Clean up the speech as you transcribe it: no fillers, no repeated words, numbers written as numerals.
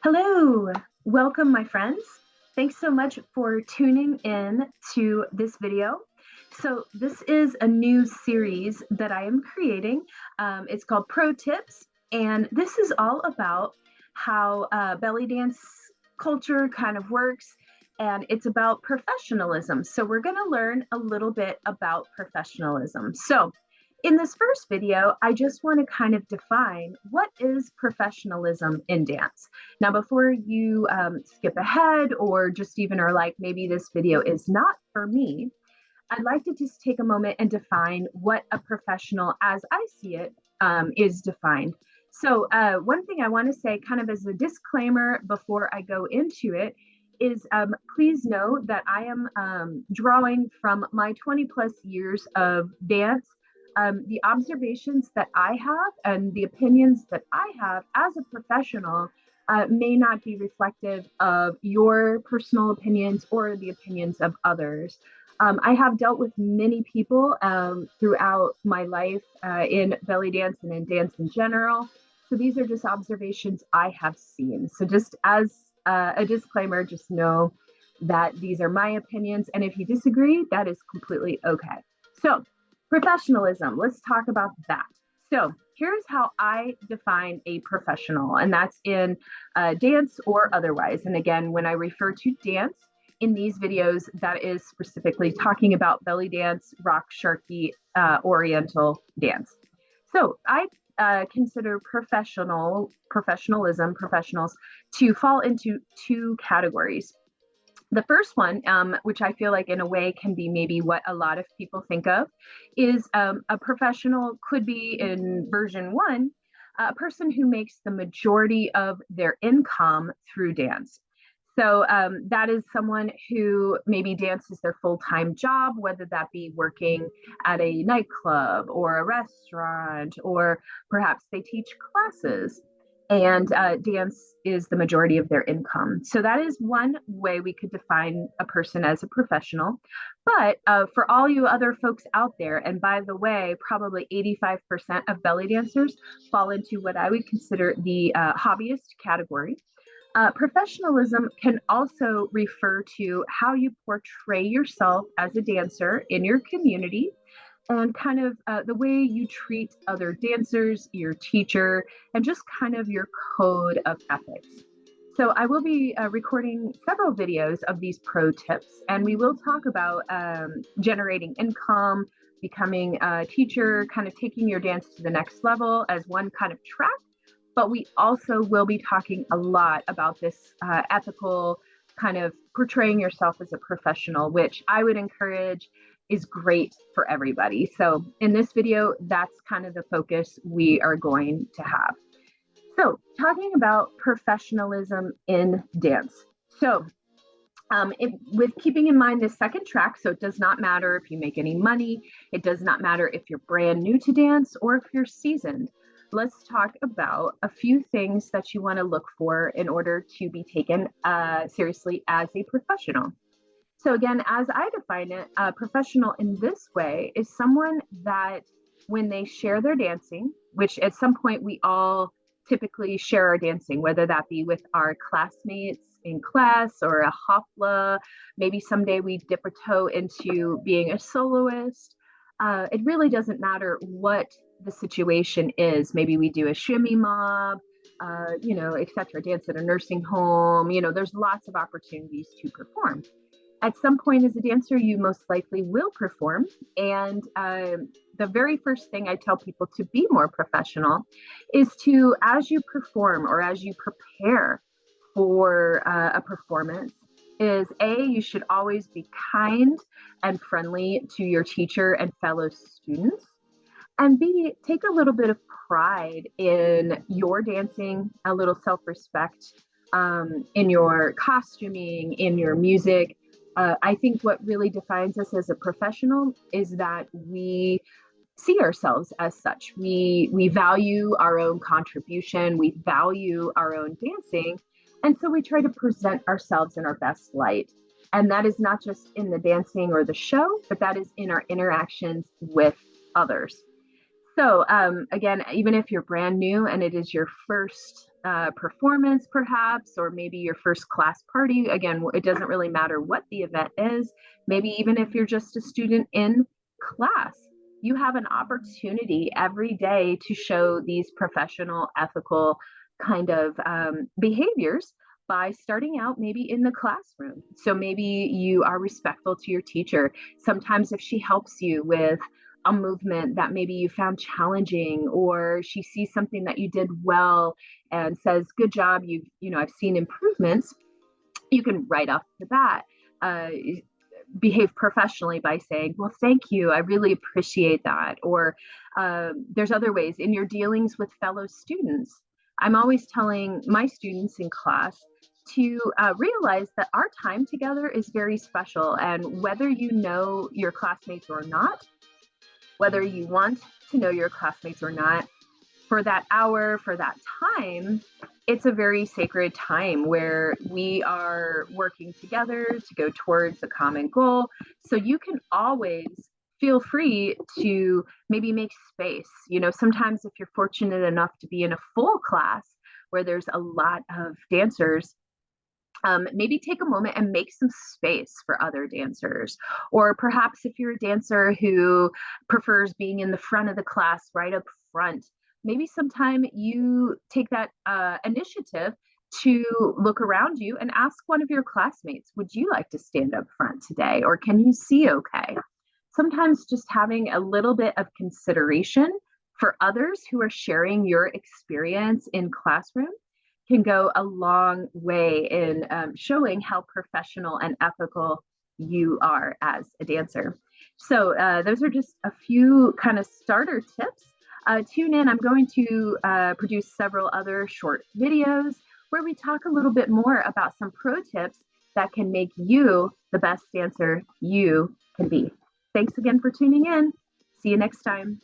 Hello, welcome my friends. Thanks so much for tuning in to this video. So this is a new series that I am creating. It's called Pro Tips, and this is all about how belly dance culture kind of works, and it's about professionalism. So we're going to learn a little bit about professionalism. So in this first video, I just want to kind of define what is professionalism in dance. Now, before you skip ahead or just even are like, maybe this video is not for me, I'd like to just take a moment and define what a professional, as I see it, is defined. So one thing I want to say kind of as a disclaimer before I go into it is please know that I am drawing from my 20 plus years of dance. The observations that I have and the opinions that I have as a professional may not be reflective of your personal opinions or the opinions of others. I have dealt with many people throughout my life in belly dance and in dance in general. So these are just observations I have seen. So just as a disclaimer, just know that these are my opinions. And if you disagree, that is completely okay. So professionalism, let's talk about that. So here's how I define a professional, and that's in dance or otherwise. And again, when I refer to dance in these videos, that is specifically talking about belly dance, rock, sharky, oriental dance. So I consider professionals to fall into two categories. The first one, which I feel like in a way can be maybe what a lot of people think of, is a professional could be in version one, a person who makes the majority of their income through dance. So that is someone who maybe dance is their full-time job, whether that be working at a nightclub or a restaurant, or perhaps they teach classes and dance is the majority of their income. So that is one way we could define a person as a professional. But for all you other folks out there, and by the way, probably 85% of belly dancers fall into what I would consider the hobbyist category. Professionalism can also refer to how you portray yourself as a dancer in your community and kind of the way you treat other dancers, your teacher, and just kind of your code of ethics. So I will be recording several videos of these pro tips, and we will talk about generating income, becoming a teacher, kind of taking your dance to the next level as one kind of track. But we also will be talking a lot about this ethical kind of portraying yourself as a professional, which I would encourage is great for everybody. So in this video, that's kind of the focus we are going to have. So talking about professionalism in dance. So with keeping in mind this second track, so it does not matter if you make any money, it does not matter if you're brand new to dance or if you're seasoned. Let's talk about a few things that you want to look for in order to be taken seriously as a professional. So again, as I define it, a professional in this way is someone that when they share their dancing, which at some point we all typically share our dancing, whether that be with our classmates in class or a hopla, maybe someday we dip a toe into being a soloist. It really doesn't matter what the situation is. Maybe we do a shimmy mob, et cetera, dance at a nursing home. There's lots of opportunities to perform. At some point as a dancer, you most likely will perform. And the very first thing I tell people to be more professional is to, as you perform or as you prepare for a performance, is you should always be kind and friendly to your teacher and fellow students. And B, take a little bit of pride in your dancing, a little self-respect in your costuming, in your music. I think what really defines us as a professional is that we see ourselves as such. We value our own contribution, we value our own dancing, and so we try to present ourselves in our best light. And that is not just in the dancing or the show, but that is in our interactions with others. So again, even if you're brand new and it is your first performance, perhaps, or maybe your first class party. Again, it doesn't really matter what the event is. Maybe even if you're just a student in class, you have an opportunity every day to show these professional, ethical kind of behaviors by starting out maybe in the classroom. So maybe you are respectful to your teacher. Sometimes, if she helps you with a movement that maybe you found challenging, or she sees something that you did well and says, "Good job, I've seen improvements," you can right off the bat uh, behave professionally by saying, "Well, thank you. I really appreciate that." Or there's other ways in your dealings with fellow students. I'm always telling my students in class to realize that our time together is very special. And whether you know your classmates or not, whether you want to know your classmates or not, for that hour, for that time, it's a very sacred time where we are working together to go towards a common goal. So you can always feel free to maybe make space. Sometimes if you're fortunate enough to be in a full class where there's a lot of dancers, maybe take a moment and make some space for other dancers. Or perhaps if you're a dancer who prefers being in the front of the class, right up front, maybe sometime you take that initiative to look around you and ask one of your classmates, "Would you like to stand up front today? Or can you see okay?" Sometimes just having a little bit of consideration for others who are sharing your experience in classroom can go a long way in showing how professional and ethical you are as a dancer. So those are just a few kind of starter tips. Tune in. I'm going to produce several other short videos where we talk a little bit more about some pro tips that can make you the best dancer you can be. Thanks again for tuning in. See you next time.